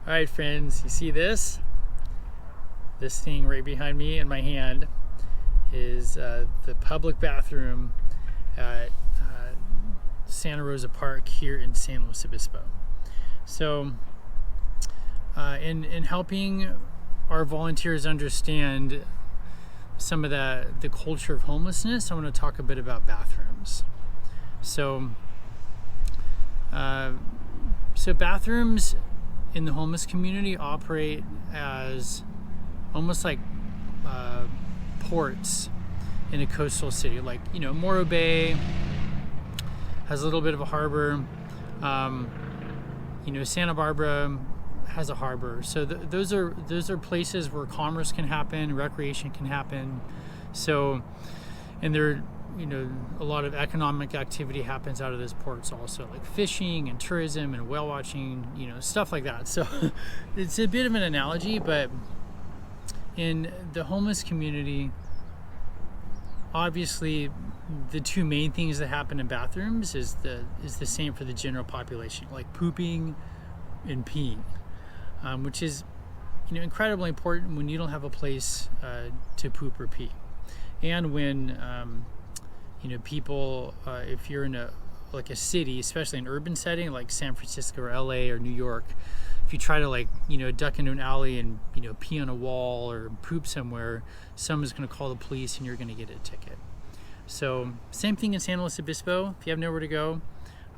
All right, friends, you see this? This thing right behind me in my hand is the public bathroom at Santa Rosa Park here in San Luis Obispo. So in helping our volunteers understand some of the culture of homelessness, I want to talk a bit about bathrooms. So bathrooms in the homeless community operate as almost like ports in a coastal city. Like, Morro Bay has a little bit of a harbor. Santa Barbara has a harbor. So those are places where commerce can happen, recreation can happen. So, and there, a lot of economic activity happens out of those ports also, like fishing and tourism and whale watching, stuff like that. So it's a bit of an analogy, but in the homeless community, obviously the two main things that happen in bathrooms is the same for the general population, like pooping and peeing, which is incredibly important when you don't have a place to poop or pee, and when people, if you're in a city, especially an urban setting like San Francisco or LA or New York, if you try to duck into an alley and pee on a wall or poop somewhere, someone's going to call the police and you're going to get a ticket. So same thing in San Luis Obispo. If you have nowhere to go,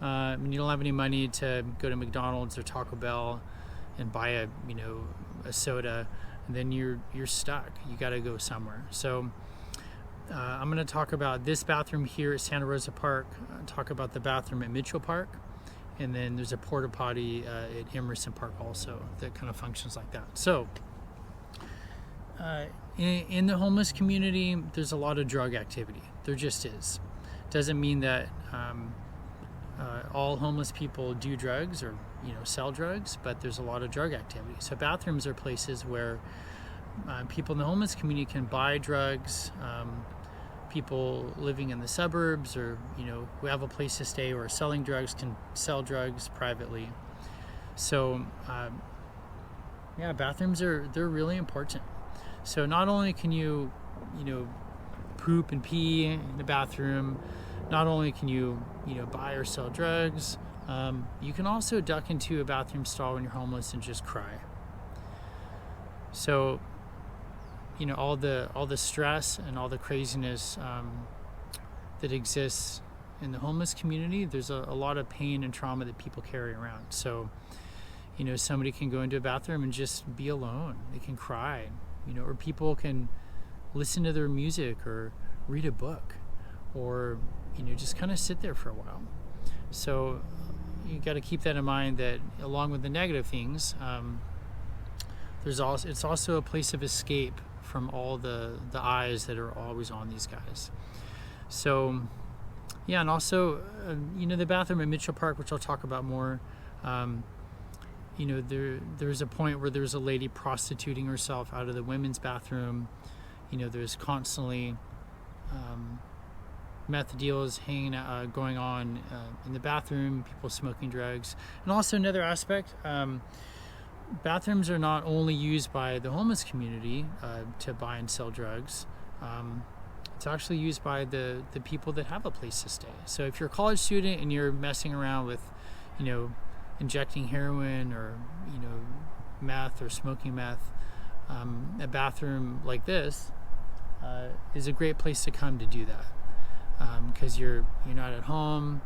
and you don't have any money to go to McDonald's or Taco Bell and buy a soda, and then you're stuck. You got to go somewhere. So I'm going to talk about this bathroom here at Santa Rosa Park, talk about the bathroom at Mitchell Park, and then there's a porta potty at Emerson Park also that kind of functions like that. So in the homeless community, there's a lot of drug activity. There just is. Doesn't mean that all homeless people do drugs or sell drugs, but there's a lot of drug activity. So bathrooms are places where people in the homeless community can buy drugs. People living in the suburbs or who have a place to stay or are selling drugs can sell drugs privately. So bathrooms they're really important. So not only can you poop and pee in the bathroom, not only can you buy or sell drugs, you can also duck into a bathroom stall when you're homeless and just cry. So all the stress and all the craziness that exists in the homeless community, there's a lot of pain and trauma that people carry around. So somebody can go into a bathroom and just be alone. They can cry, or people can listen to their music or read a book, or just kind of sit there for a while. So you got to keep that in mind, that along with the negative things, it's also a place of escape from all the eyes that are always on these guys. So and also the bathroom at Mitchell Park, which I'll talk about more, there's a point where there's a lady prostituting herself out of the women's bathroom. There's constantly meth deals going on in the bathroom, people smoking drugs. And also another aspect, bathrooms are not only used by the homeless community to buy and sell drugs. It's actually used by the people that have a place to stay. So if you're a college student and you're messing around with, injecting heroin or, meth or smoking meth, a bathroom like this is a great place to come to do that. Because you're not at home,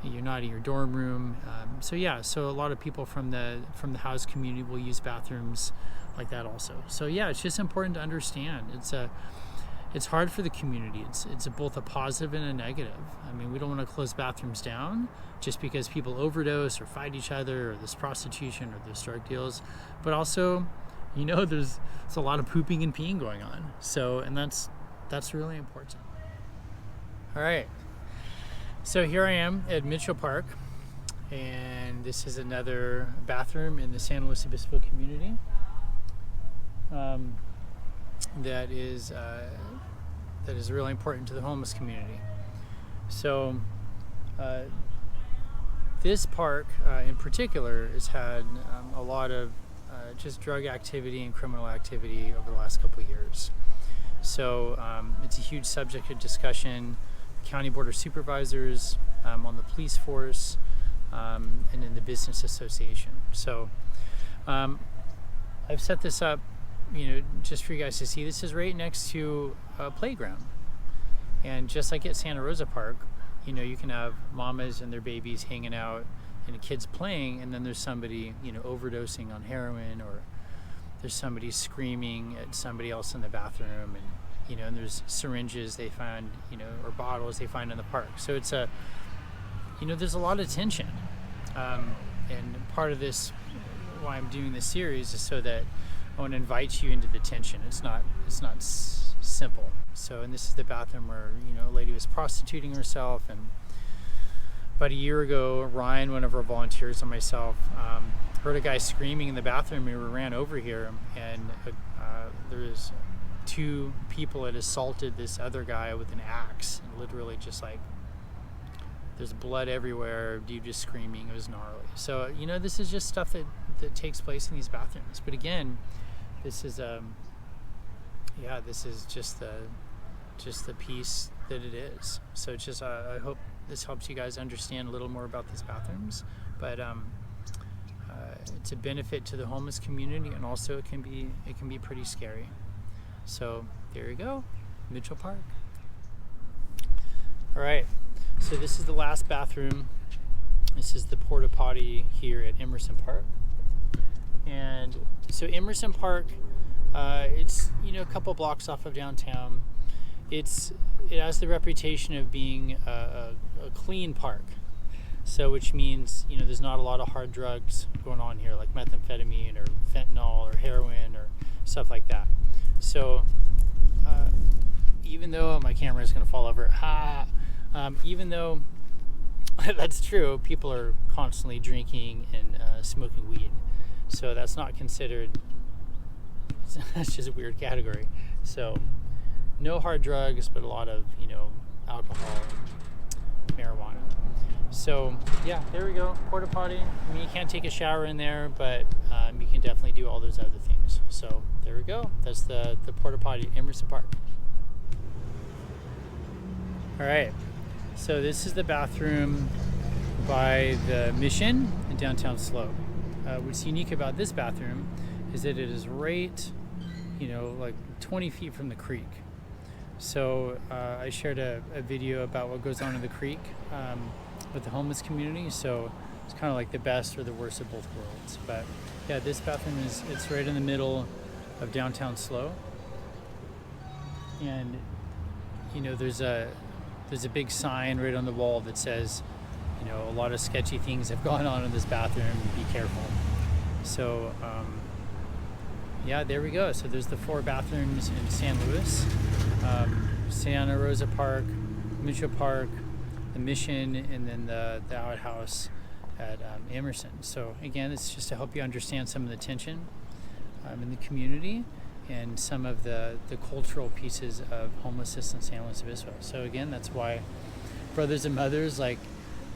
you're not in your dorm room. So a lot of people from the house community will use bathrooms like that also. So it's just important to understand. It's hard for the community. It's both a positive and a negative. I mean, we don't want to close bathrooms down just because people overdose or fight each other, or there's prostitution or there's drug deals, but also, there's a lot of pooping and peeing going on. So, and that's really important. All right. So here I am at Mitchell Park, and this is another bathroom in the San Luis Obispo community that is really important to the homeless community. So this park in particular has had a lot of just drug activity and criminal activity over the last couple of years. So it's a huge subject of discussion. County Board of Supervisors, on the police force, and in the business association. So I've set this up, just for you guys to see. This is right next to a playground. And just like at Santa Rosa Park, you can have mamas and their babies hanging out and the kids playing, and then there's somebody, overdosing on heroin, or there's somebody screaming at somebody else in the bathroom, and there's syringes they find, or bottles they find in the park. So it's there's a lot of tension. And part of this, why I'm doing this series, is so that I want to invite you into the tension. It's not simple. So, and this is the bathroom where, a lady was prostituting herself, and about a year ago, Ryan, one of our volunteers, and myself, heard a guy screaming in the bathroom. We ran over here, and there was 2 people that assaulted this other guy with an axe, and literally just like, there's blood everywhere, dude just screaming. It was gnarly. So, this is just stuff that takes place in these bathrooms. But again, this is this is just the piece that it is. So it's just I hope this helps you guys understand a little more about these bathrooms. But it's a benefit to the homeless community, and also it can be pretty scary. So there you go, Mitchell Park. All right, so this is the last bathroom. This is the porta potty here at Emerson Park. And so Emerson Park, it's a couple blocks off of downtown. It has the reputation of being a clean park. So which means there's not a lot of hard drugs going on here, like methamphetamine or fentanyl or heroin or stuff like that. So even though my camera is going to fall over, even though that's true, people are constantly drinking and smoking weed. So that's not considered, that's just a weird category. So no hard drugs, but a lot of, alcohol and marijuana. So yeah, there we go, porta potty. I mean, you can't take a shower in there, but you can definitely do all those other things. So there we go. That's the porta potty at Emerson Park. All right, so this is the bathroom by the Mission in downtown Slow. What's unique about this bathroom is that it is right, like 20 feet from the creek. So I shared a video about what goes on in the creek with the homeless community. So it's kind of like the best or the worst of both worlds. But yeah, this bathroom it's right in the middle of downtown Slow. And there's a big sign right on the wall that says, a lot of sketchy things have gone on in this bathroom, be careful. So yeah, there we go. So there's the 4 bathrooms in San Luis, Santa Rosa Park, Mitchell Park, the Mission, and then the outhouse at Emerson. So again, it's just to help you understand some of the tension in the community and some of the cultural pieces of homelessness in San Luis Obispo. So again, that's why brothers and mothers,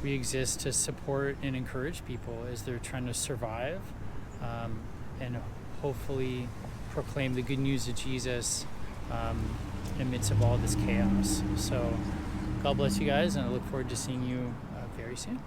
we exist to support and encourage people as they're trying to survive and hopefully proclaim the good news of Jesus in the midst of all this chaos. So God bless you guys, and I look forward to seeing you very soon.